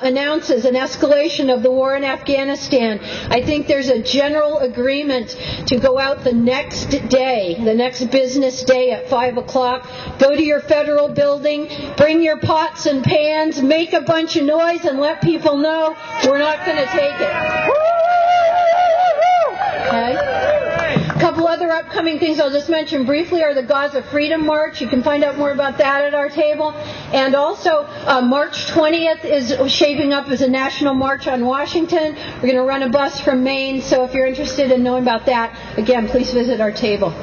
announces an escalation of the war in Afghanistan, I think there's a general agreement to go out the next day, the next business day at 5 o'clock, go to your federal building, bring your pots and pans, make a bunch of noise, and let people know we're not going to take it. Okay? A couple other upcoming things I'll just mention briefly are the Gaza Freedom March. You can find out more about that at our table. And also, March 20th is shaping up as a national march on Washington. We're going to run a bus from Maine, so if you're interested in knowing about that, again, please visit our table.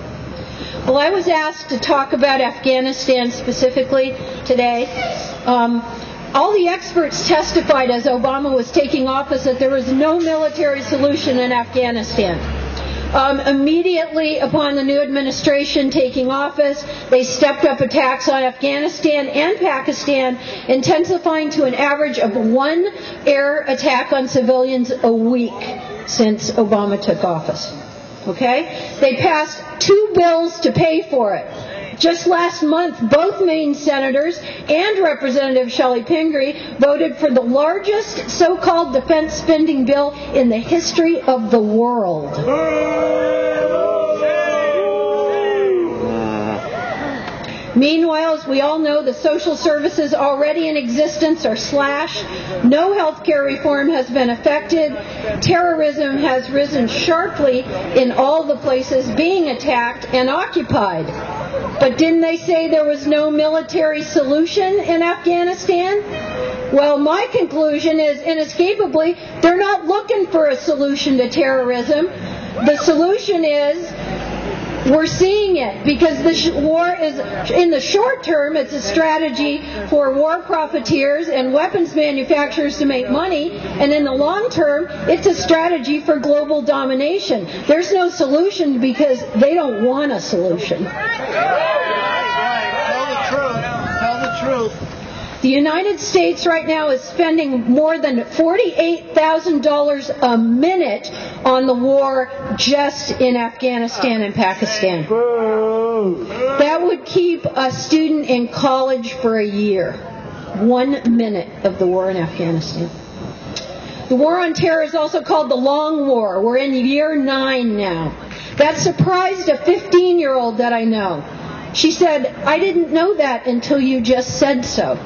Well, I was asked to talk about Afghanistan specifically today. All the experts testified as Obama was taking office that there was no military solution in Afghanistan. Immediately upon the new administration taking office, they stepped up attacks on Afghanistan and Pakistan, intensifying to an average of 1 air attack on civilians a week since Obama took office. Okay? They passed 2 bills to pay for it. Just last month, both Maine senators and Representative Shelley Pingree voted for the largest so-called defense spending bill in the history of the world. Meanwhile, as we all know, the social services already in existence are slashed. No health care reform has been effected. Terrorism has risen sharply in all the places being attacked and occupied. But didn't they say there was no military solution in Afghanistan? Well, my conclusion is, inescapably, they're not looking for a solution to terrorism. The solution is, we're seeing it, because the war is, in the short term, it's a strategy for war profiteers and weapons manufacturers to make money, and in the long term, it's a strategy for global domination. There's no solution because they don't want a solution. Tell the truth. The United States right now is spending more than $48,000 a minute on the war just in Afghanistan and Pakistan. That would keep a student in college for a year. 1 minute of the war in Afghanistan. The war on terror is also called the Long War. We're in year 9 now. That surprised a 15-year-old that I know. She said, "I didn't know that until you just said so."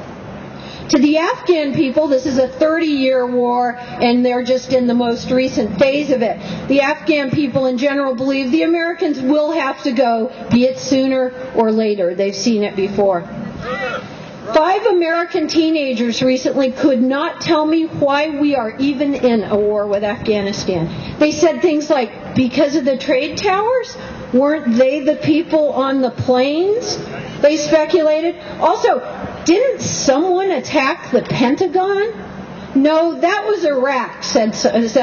To the Afghan people, this is a 30-year war, and they're just in the most recent phase of it. The Afghan people in general believe the Americans will have to go, be it sooner or later. They've seen it before. 5 American teenagers recently could not tell me why we are even in a war with Afghanistan. They said things like, because of the trade towers? Weren't they the people on the planes? They speculated. Also, didn't someone attack the Pentagon? No, that was Iraq, said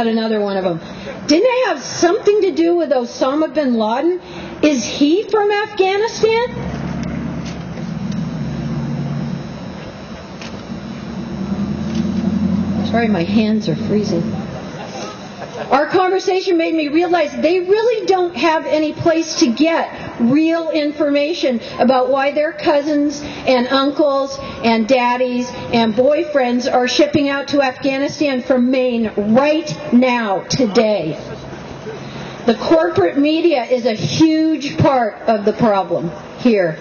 another one of them. Didn't it have something to do with Osama bin Laden? Is he from Afghanistan? Sorry, my hands are freezing. Our conversation made me realize they really don't have any place to get real information about why their cousins and uncles and daddies and boyfriends are shipping out to Afghanistan from Maine right now, today. The corporate media is a huge part of the problem here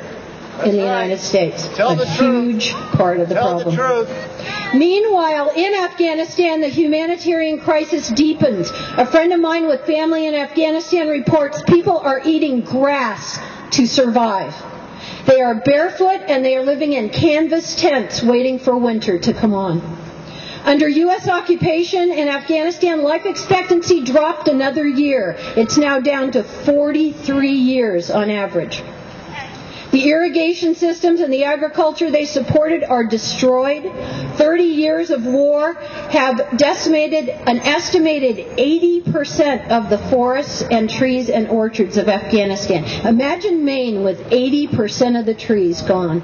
in the United States. A huge part of the problem. Tell the truth. Meanwhile, in Afghanistan, the humanitarian crisis deepens. A friend of mine with family in Afghanistan reports people are eating grass to survive. They are barefoot and they are living in canvas tents waiting for winter to come on. Under U.S. occupation in Afghanistan, life expectancy dropped another year. It's now down to 43 years on average. The irrigation systems and the agriculture they supported are destroyed. 30 years of war have decimated an estimated 80% of the forests and trees and orchards of Afghanistan. Imagine Maine with 80% of the trees gone.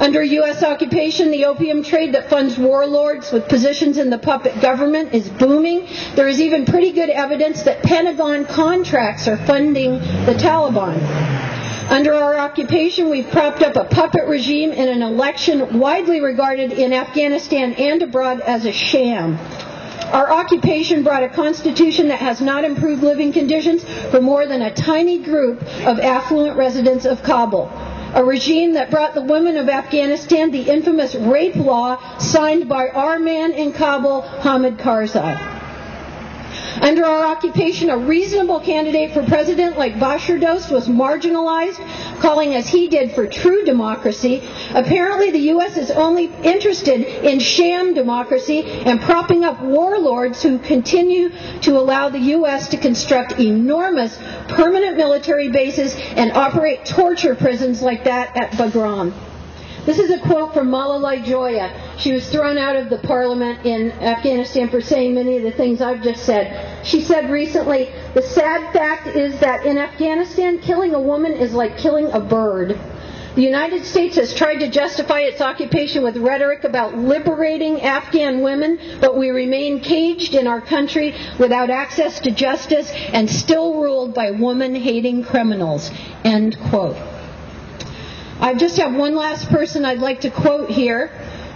Under U.S. occupation, the opium trade that funds warlords with positions in the puppet government is booming. There is even pretty good evidence that Pentagon contracts are funding the Taliban. Under our occupation, we've propped up a puppet regime in an election widely regarded in Afghanistan and abroad as a sham. Our occupation brought a constitution that has not improved living conditions for more than a tiny group of affluent residents of Kabul. A regime that brought the women of Afghanistan the infamous rape law signed by our man in Kabul, Hamid Karzai. Under our occupation, a reasonable candidate for president like Bashir Dost was marginalized, calling as he did for true democracy. Apparently, the U.S. is only interested in sham democracy and propping up warlords who continue to allow the U.S. to construct enormous permanent military bases and operate torture prisons like that at Bagram. This is a quote from Malalai Joya. She was thrown out of the parliament in Afghanistan for saying many of the things I've just said. She said recently, "The sad fact is that in Afghanistan, killing a woman is like killing a bird. The United States has tried to justify its occupation with rhetoric about liberating Afghan women, but we remain caged in our country without access to justice and still ruled by woman-hating criminals." End quote. I just have one last person I'd like to quote here,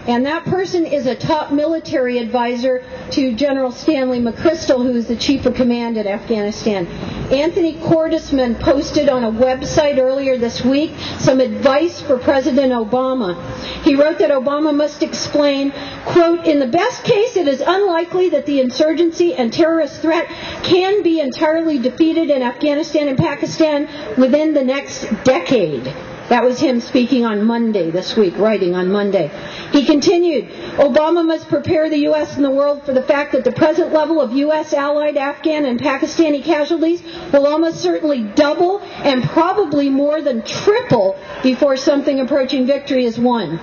and that person is a top military advisor to General Stanley McChrystal, who is the chief of command at Afghanistan. Anthony Cordesman posted on a website earlier this week some advice for President Obama. He wrote that Obama must explain, quote, "In the best case, it is unlikely that the insurgency and terrorist threat can be entirely defeated in Afghanistan and Pakistan within the next decade." That was him speaking on Monday this week, writing on Monday. He continued, "Obama must prepare the U.S. and the world for the fact that the present level of U.S. allied Afghan and Pakistani casualties will almost certainly double and probably more than triple before something approaching victory is won."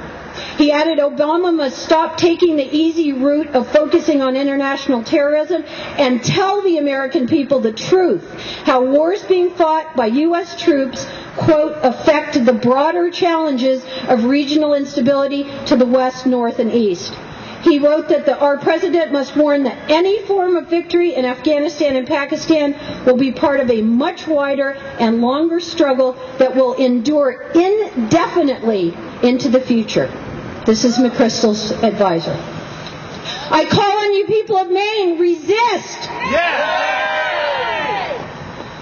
He added, "Obama must stop taking the easy route of focusing on international terrorism and tell the American people the truth, how wars being fought by U.S. troops, quote, affect the broader challenges of regional instability to the west, north, and east." He wrote that our president must warn that any form of victory in Afghanistan and Pakistan will be part of a much wider and longer struggle that will endure indefinitely into the future. This is McChrystal's advisor. I call on you people of Maine, resist! Yes!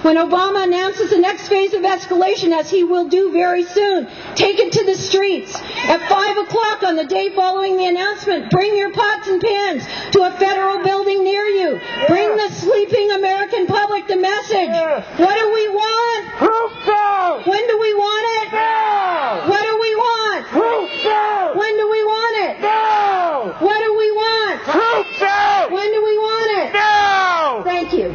When Obama announces the next phase of escalation, as he will do very soon, take it to the streets. At 5 o'clock on the day following the announcement, bring your pots and pans to a federal building near you. Bring the sleeping American public the message. What do we want? Troops out! When do we want it? Now! What do we want? Troops out! When do we want it? Now! What do we want? Troops out! When do we want it? Now! Thank you.